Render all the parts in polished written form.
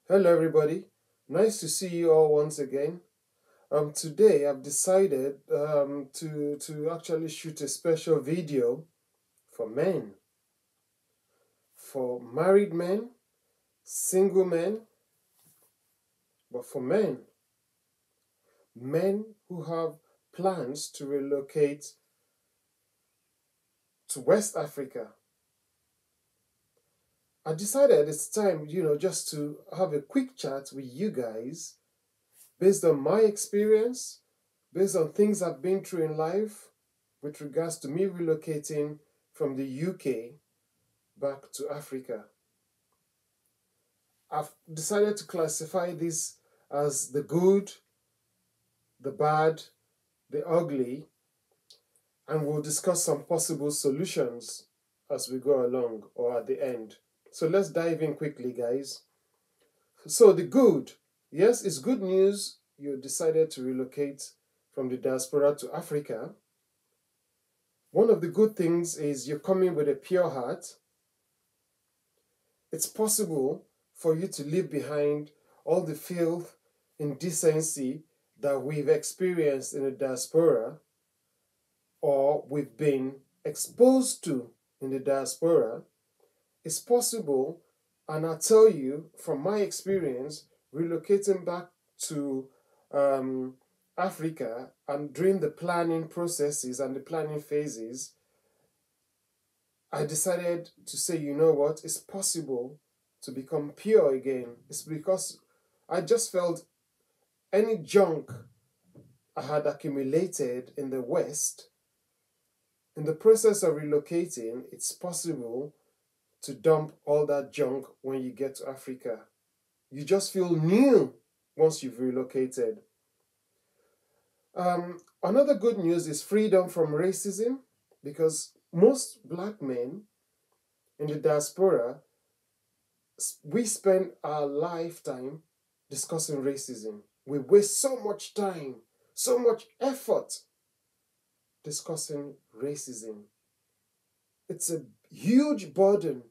Hello everybody, nice to see you all once again. Today I've decided to actually shoot a special video for men, for married men, single men, but for men who have plans to relocate to West Africa. I decided it's time, just to have a quick chat with you guys based on my experience, based on things I've been through in life with regards to me relocating from the UK back to Africa. I've decided to classify this as the good, the bad, the ugly, and we'll discuss some possible solutions as we go along or at the end. So let's dive in quickly, guys. So the good, yes, it's good news you decided to relocate from the diaspora to Africa. One of the good things is you're coming with a pure heart. It's possible for you to leave behind all the filth, indecency that we've experienced in the diaspora or we've been exposed to in the diaspora. It's possible, and I tell you from my experience, relocating back to Africa and during the planning processes and the planning phases, I decided to say, you know what, it's possible to become pure again. It's because I just felt any junk I had accumulated in the West, in the process of relocating, it's possible to dump all that junk when you get to Africa. You just feel new once you've relocated. Another good news is freedom from racism, because most black men in the diaspora, we spend our lifetime discussing racism. We waste so much time, so much effort discussing racism. It's a huge burden.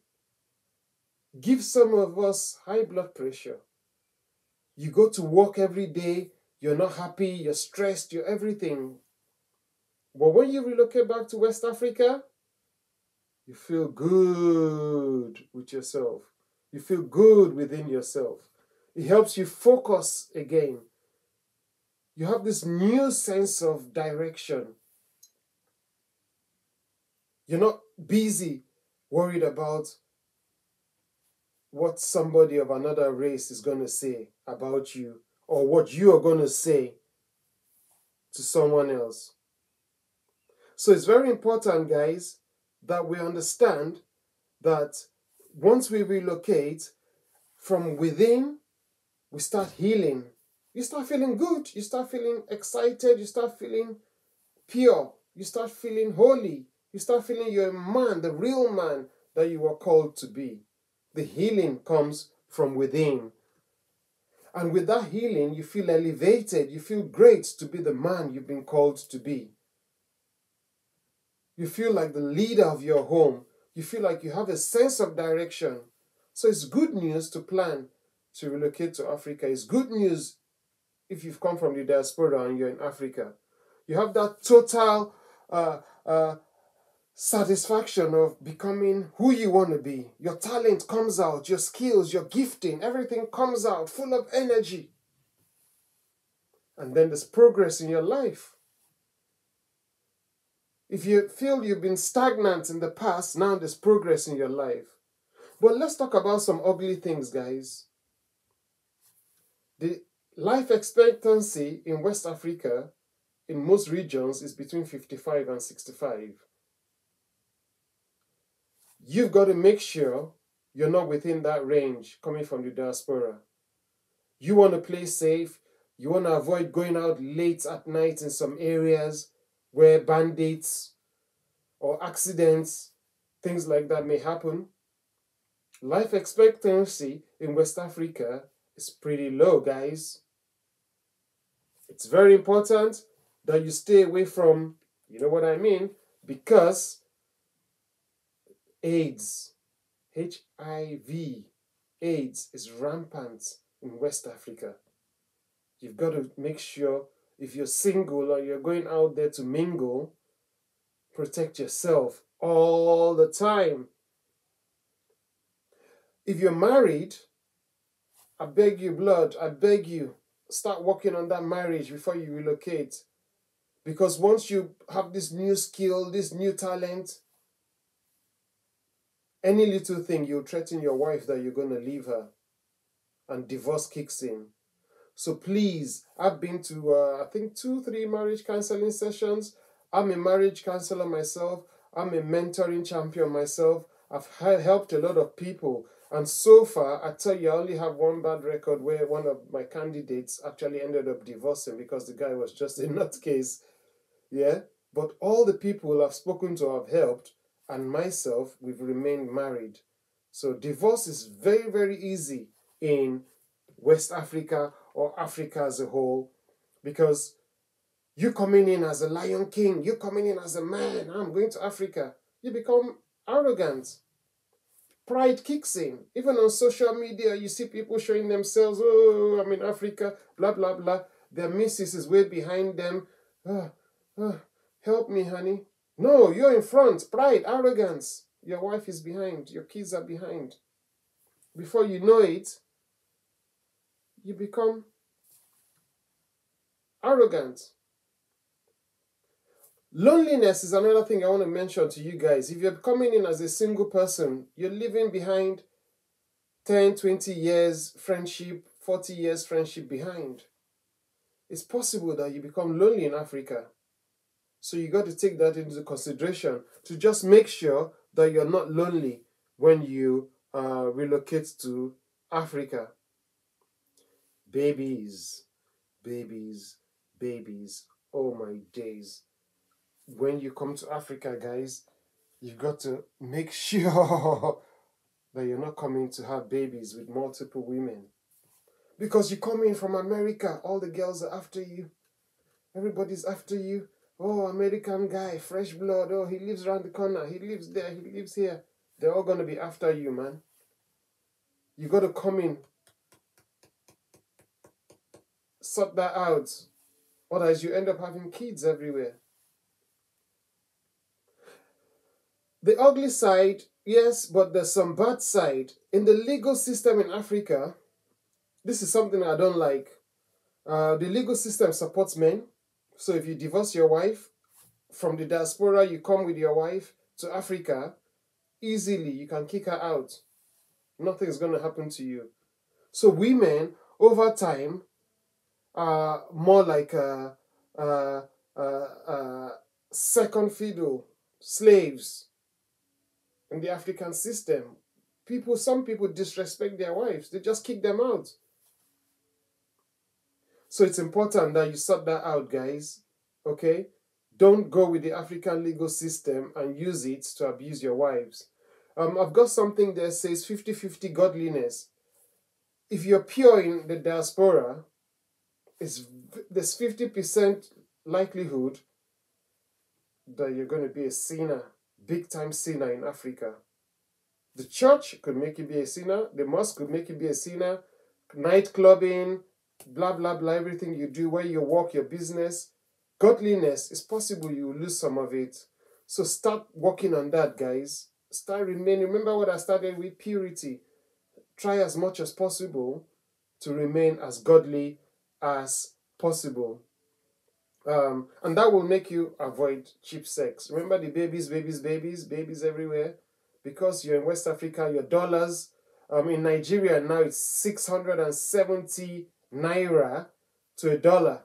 Gives some of us high blood pressure. You go to work every day, you're not happy, you're stressed, you're everything. But when you relocate back to West Africa, you feel good with yourself. You feel good within yourself. It helps you focus again. You have this new sense of direction. You're not busy, worried about what somebody of another race is going to say about you or what you are going to say to someone else. So it's very important, guys, that we understand that once we relocate, from within, we start healing. You start feeling good. You start feeling excited. You start feeling pure. You start feeling holy. You start feeling you're a man, the real man that you were called to be. The healing comes from within. And with that healing, you feel elevated. You feel great to be the man you've been called to be. You feel like the leader of your home. You feel like you have a sense of direction. So it's good news to plan to relocate to Africa. It's good news if you've come from the diaspora and you're in Africa. You have that total satisfaction of becoming who you want to be. Your talent comes out, your skills, your gifting, everything comes out full of energy. And then there's progress in your life. If you feel you've been stagnant in the past, now there's progress in your life. But let's talk about some ugly things, guys. The life expectancy in West Africa, in most regions, is between 55 and 65. You've got to make sure you're not within that range coming from the diaspora. You want to play safe. You want to avoid going out late at night in some areas where bandits or accidents, things like that may happen. Life expectancy in West Africa is pretty low, guys. It's very important that you stay away from, you know what I mean, because AIDS, HIV, AIDS is rampant in West Africa. You've got to make sure if you're single or you're going out there to mingle, protect yourself all the time. If you're married, I beg you, blood, I beg you, start working on that marriage before you relocate. Because once you have this new skill, this new talent, any little thing, you'll threaten your wife that you're going to leave her and divorce kicks in. So please, I've been to, I think, 2-3 marriage counseling sessions. I'm a marriage counselor myself. I'm a mentoring champion myself. I've helped a lot of people. And so far, I tell you, I only have one bad record where one of my candidates actually ended up divorcing because the guy was just a nutcase. Yeah? But all the people I've spoken to, I've helped, and myself, we've remained married. So divorce is very, very easy in West Africa or Africa as a whole, because you coming in as a lion king, you coming in as a man, I'm going to Africa, you become arrogant. Pride kicks in. Even on social media, you see people showing themselves, oh, I'm in Africa, blah, blah, blah. Their missus is way behind them. Help me, honey. No, you're in front. Pride, arrogance. Your wife is behind. Your kids are behind. Before you know it, you become arrogant. Loneliness is another thing I want to mention to you guys. If you're coming in as a single person, you're leaving behind 10, 20 years friendship, 40 years friendship behind. It's possible that you become lonely in Africa. So you got to take that into consideration to just make sure that you're not lonely when you relocate to Africa. Babies, babies, babies. Oh my days. When you come to Africa, guys, you've got to make sure that you're not coming to have babies with multiple women. Because you come in from America, all the girls are after you. Everybody's after you. Oh, American guy, fresh blood. Oh, he lives around the corner. He lives there. He lives here. They're all going to be after you, man. You got to come in. Sort that out. Otherwise, you end up having kids everywhere. The ugly side, yes, but there's some bad side. In the legal system in Africa, this is something I don't like. The legal system supports men. So if you divorce your wife, from the diaspora, you come with your wife to Africa, easily you can kick her out. Nothing's going to happen to you. So women, over time, are more like second fiddle slaves in the African system. Some people disrespect their wives. They just kick them out. So it's important that you sort that out, guys. Okay? Don't go with the African legal system and use it to abuse your wives. I've got something that says 50-50 godliness. If you're pure in the diaspora, there's 50% likelihood that you're going to be a sinner, big time sinner in Africa. The church could make you be a sinner. The mosque could make you be a sinner. Night clubbing, blah, blah, blah, everything you do, where you work, your business. Godliness, it's possible you will lose some of it. So start working on that, guys. Start remaining. Remember what I started with? Purity. Try as much as possible to remain as godly as possible. And that will make you avoid cheap sex. Remember the babies everywhere. Because you're in West Africa, your dollars. In Nigeria now it's 670 naira to a dollar.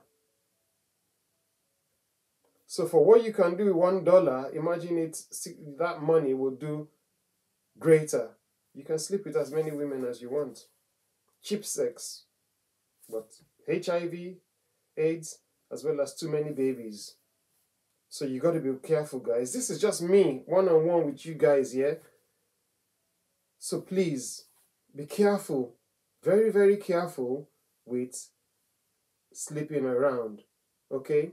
So for what you can do with $1, imagine that money will do greater. You can sleep with as many women as you want. Cheap sex. But HIV, AIDS, as well as too many babies. So you got to be careful, guys. This is just me, one-on-one with you guys, yeah? So please, be careful. Very, very careful with sleeping around, okay?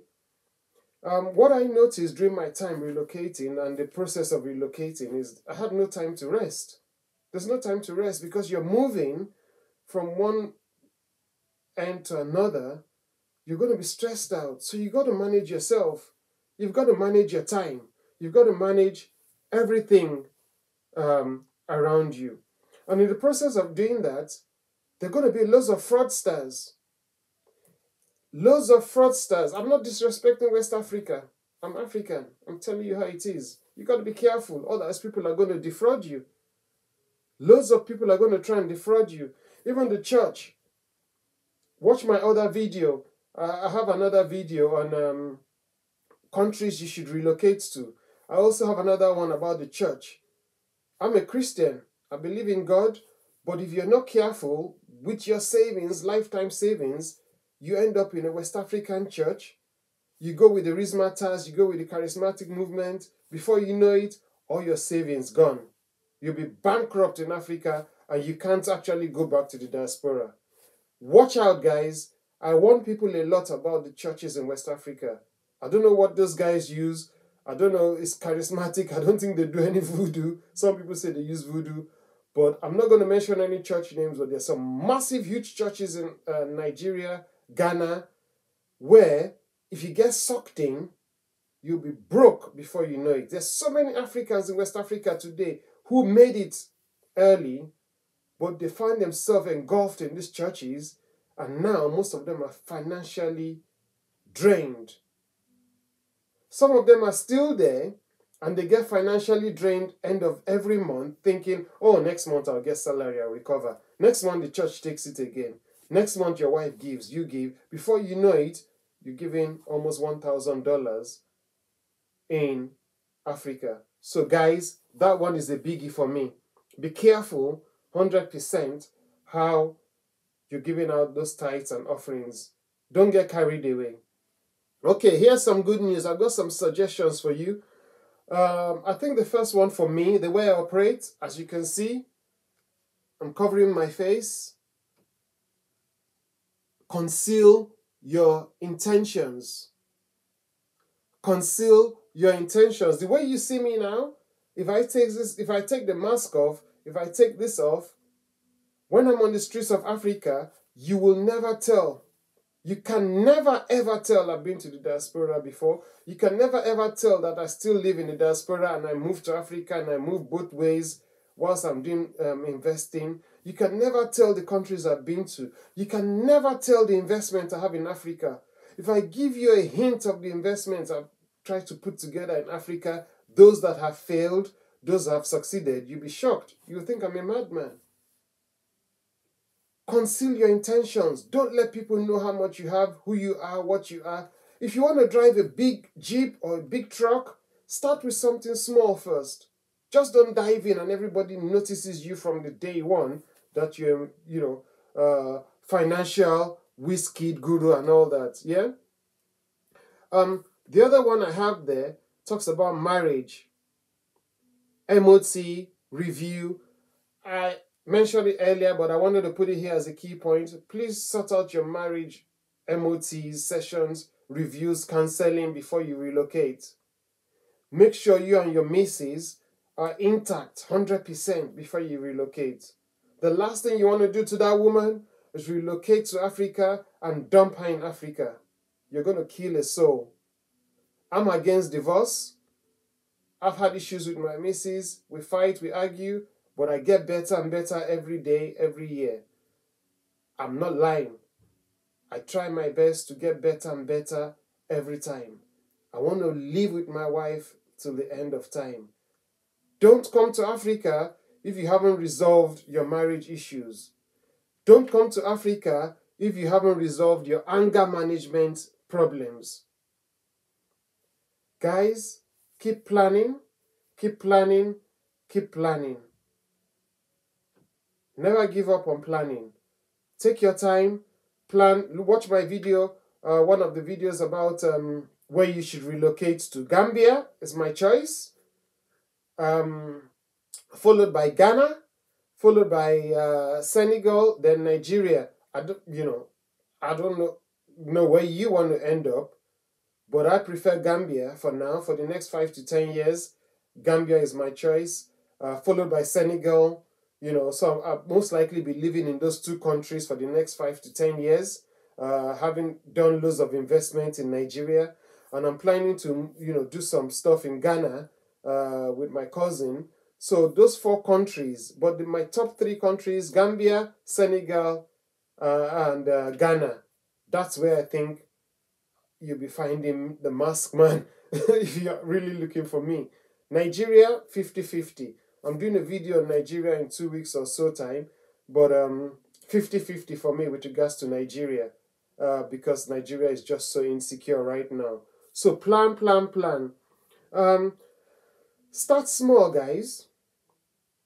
What I noticed during my time relocating and the process of relocating is I had no time to rest. There's no time to rest because you're moving from one end to another, you're going to be stressed out. So you got to manage yourself. You've got to manage your time. You've got to manage everything around you. And in the process of doing that, there are going to be loads of fraudsters. Loads of fraudsters. I'm not disrespecting West Africa. I'm African. I'm telling you how it is. You got to be careful. Otherwise, people are going to defraud you. Loads of people are going to try and defraud you. Even the church. Watch my other video. I have another video on countries you should relocate to. I also have another one about the church. I'm a Christian. I believe in God. But if you're not careful with your savings, lifetime savings, you end up in a West African church. You go with the Charismatas, you go with the charismatic movement. Before you know it, all your savings gone. You'll be bankrupt in Africa and you can't actually go back to the diaspora. Watch out, guys. I warn people a lot about the churches in West Africa. I don't know what those guys use. I don't know. It's charismatic. I don't think they do any voodoo. Some people say they use voodoo. But I'm not going to mention any church names, but there's some massive, huge churches in Nigeria, Ghana, where if you get sucked in, you'll be broke before you know it. There's so many Africans in West Africa today who made it early, but they find themselves engulfed in these churches, and now most of them are financially drained. Some of them are still there, and they get financially drained end of every month, thinking, oh, next month I'll get salary, I'll recover. Next month the church takes it again. Next month your wife gives, you give. Before you know it, you're giving almost $1,000 in Africa. So guys, that one is a biggie for me. Be careful 100% how you're giving out those tithes and offerings. Don't get carried away. Okay, here's some good news. I've got some suggestions for you. I think the first one for me, the way I operate, as you can see, I'm covering my face. Conceal your intentions. Conceal your intentions. The way you see me now, if I take the mask off, if I take this off, when I'm on the streets of Africa, you will never tell. You can never ever tell I've been to the diaspora before. You can never ever tell that I still live in the diaspora and I moved to Africa and I moved both ways whilst I'm doing investing. You can never tell the countries I've been to. You can never tell the investment I have in Africa. If I give you a hint of the investments I've tried to put together in Africa, those that have failed, those that have succeeded, you'll be shocked. You'll think I'm a madman. Conceal your intentions. Don't let people know how much you have, who you are, what you are. If you want to drive a big Jeep or a big truck, start with something small first. Just don't dive in and everybody notices you from the day one that you're, financial whiskey guru and all that. Yeah? The other one I have there talks about marriage. MOT, review. I mentioned it earlier, but I wanted to put it here as a key point. Please sort out your marriage MOTs, sessions, reviews, counseling before you relocate. Make sure you and your missus are intact 100% before you relocate. The last thing you want to do to that woman is relocate to Africa and dump her in Africa. You're going to kill a soul. I'm against divorce. I've had issues with my missus. We fight, we argue, but I get better and better every day, every year. I'm not lying. I try my best to get better and better every time. I want to live with my wife till the end of time. Don't come to Africa if you haven't resolved your marriage issues. Don't come to Africa if you haven't resolved your anger management problems. Guys, keep planning, keep planning, keep planning. Never give up on planning. Take your time, plan. Watch my video, one of the videos about where you should relocate to. Gambia is my choice, followed by Ghana, followed by Senegal, then Nigeria. I don't know where you want to end up, but I prefer Gambia for now. For the next 5 to 10 years, Gambia is my choice, followed by Senegal. So I'll most likely be living in those two countries for the next 5 to 10 years. having done loads of investment in Nigeria, and I'm planning to, do some stuff in Ghana with my cousin. So those 4 countries, but my top 3 countries: Gambia, Senegal, and Ghana. That's where I think you'll be finding the mask man if you're really looking for me. Nigeria, 50-50. I'm doing a video on Nigeria in 2 weeks or so time, but 50-50 for me with regards to Nigeria, because Nigeria is just so insecure right now. So plan, plan, plan. Start small, guys.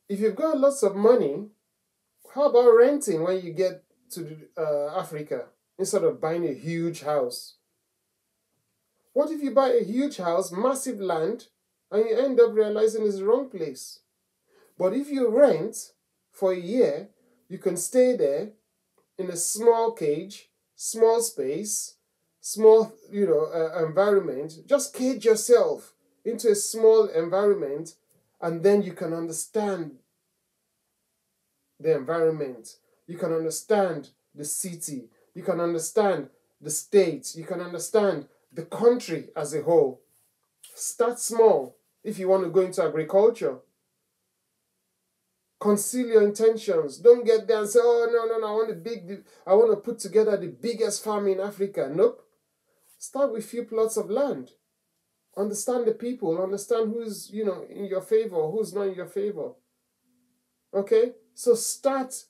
If you've got lots of money, how about renting when you get to Africa instead of buying a huge house? What if you buy a huge house, massive land, and you end up realizing it's the wrong place? But if you rent for a year, you can stay there in a small cage, small space, small, environment. Just cage yourself into a small environment, and then you can understand the environment. You can understand the city. You can understand the state. You can understand the country as a whole. Start small if you want to go into agriculture. Conceal your intentions. Don't get there and say, oh, no, I want to put together the biggest farm in Africa. Nope. Start with few plots of land. Understand the people. Understand who's, in your favor, who's not in your favor. Okay? So start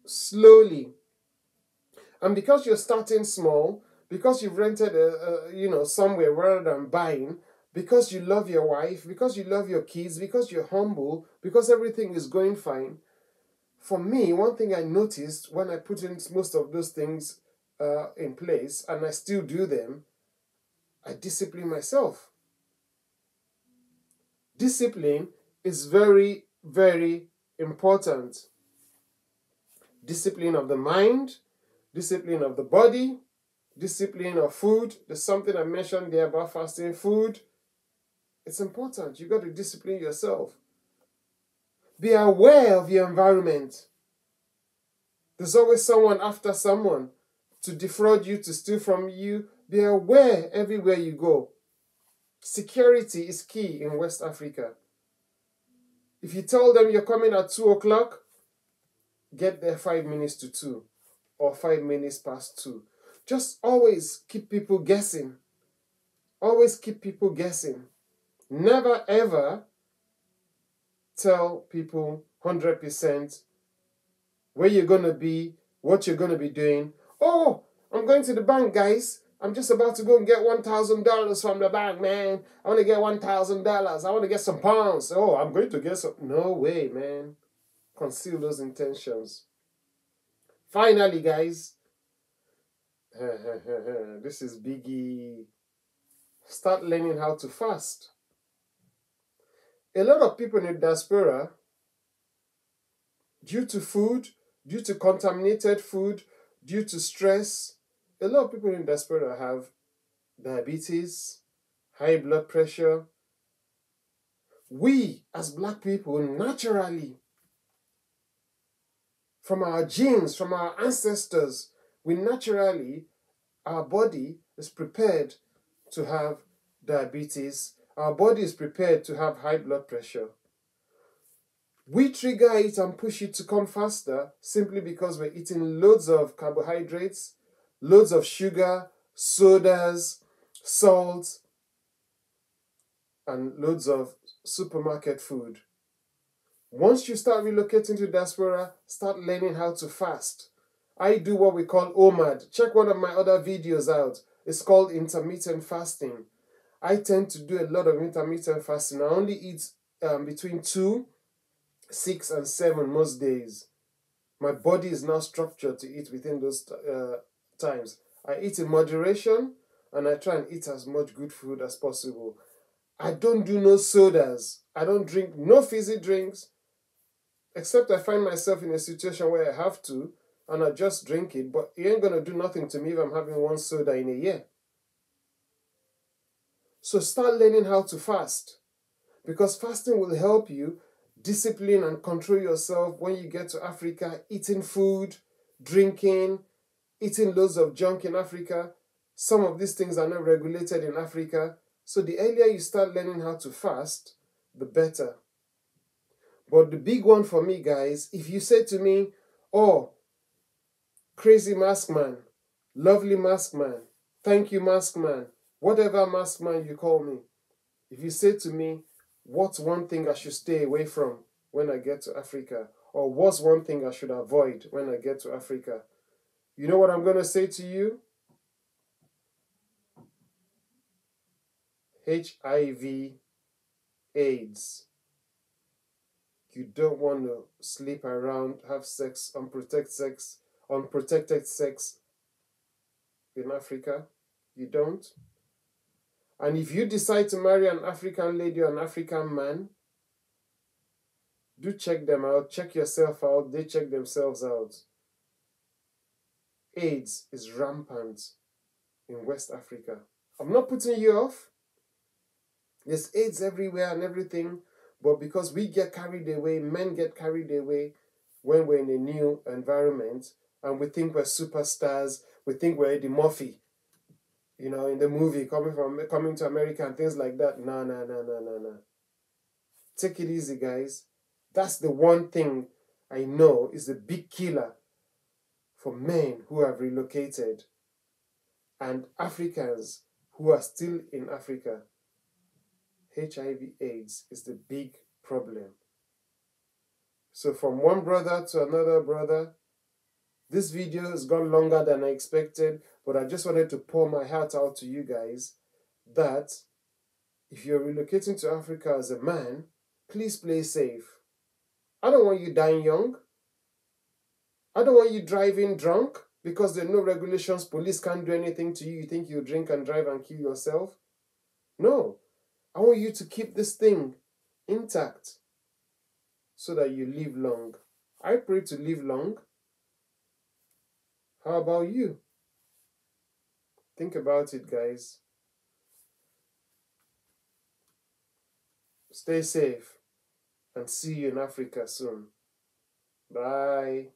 slowly. And because you're starting small, because you've rented somewhere rather than buying, because you love your wife, because you love your kids, because you're humble, because everything is going fine. For me, one thing I noticed when I put in most of those things in place, and I still do them, I discipline myself. Discipline is very, very important. Discipline of the mind, discipline of the body, discipline of food. There's something I mentioned there about fasting food. It's important. You got to discipline yourself. Be aware of your environment. There's always someone after someone to defraud you, to steal from you. Be aware everywhere you go. Security is key in West Africa. If you tell them you're coming at 2 o'clock, get there 5 minutes to 2 or 5 minutes past 2. Just always keep people guessing. Always keep people guessing. Never ever tell people 100% where you're going to be, what you're going to be doing. Oh, I'm going to the bank, guys. I'm just about to go and get $1,000 from the bank, man. I want to get $1,000. I want to get some pounds. Oh, I'm going to get some. No way, man. Conceal those intentions. Finally, guys, this is biggie. Start learning how to fast. A lot of people in the diaspora, due to food, due to contaminated food, due to stress, a lot of people in the diaspora have diabetes, high blood pressure. We, as Black people, naturally, from our genes, from our ancestors, our body is prepared to have diabetes. Our body is prepared to have high blood pressure. We trigger it and push it to come faster simply because we're eating loads of carbohydrates, loads of sugar, sodas, salt, and loads of supermarket food. Once you start relocating to diaspora, start learning how to fast. I do what we call OMAD. Check one of my other videos out. It's called intermittent fasting. I tend to do a lot of intermittent fasting. I only eat between 2, 6, and 7 most days. My body is now structured to eat within those times. I eat in moderation, and I try and eat as much good food as possible. I don't do no sodas. I don't drink no fizzy drinks, except I find myself in a situation where I have to, and I just drink it, but it ain't going to do nothing to me if I'm having 1 soda in a year. So start learning how to fast, because fasting will help you discipline and control yourself when you get to Africa, eating food, drinking, eating loads of junk in Africa. Some of these things are not regulated in Africa. So the earlier you start learning how to fast, the better. But the big one for me, guys, if you say to me, oh, crazy mask man, lovely mask man, thank you mask man, whatever mask man you call me, if you say to me, what's one thing I should stay away from when I get to Africa? Or what's one thing I should avoid when I get to Africa? You know what I'm going to say to you? HIV, AIDS. You don't want to sleep around, have sex, unprotected sex in Africa. You don't. And if you decide to marry an African lady or an African man, do check them out. Check yourself out. They check themselves out. AIDS is rampant in West Africa. I'm not putting you off. There's AIDS everywhere and everything. But because we get carried away, men get carried away when we're in a new environment and we think we're superstars, we think we're Eddie Murphy, you know, in the movie coming to America and things like that. No. Take it easy, guys. That's the one thing I know is a big killer for men who have relocated and Africans who are still in Africa. HIV/AIDS is the big problem. So from one brother to another brother, this video has gone longer than I expected, but I just wanted to pour my heart out to you guys that if you're relocating to Africa as a man, please play safe. I don't want you dying young. I don't want you driving drunk because there are no regulations. Police can't do anything to you. You think you drink and drive and kill yourself? No. I want you to keep this thing intact so that you live long. I pray to live long. How about you? Think about it, guys. Stay safe and see you in Africa soon. Bye.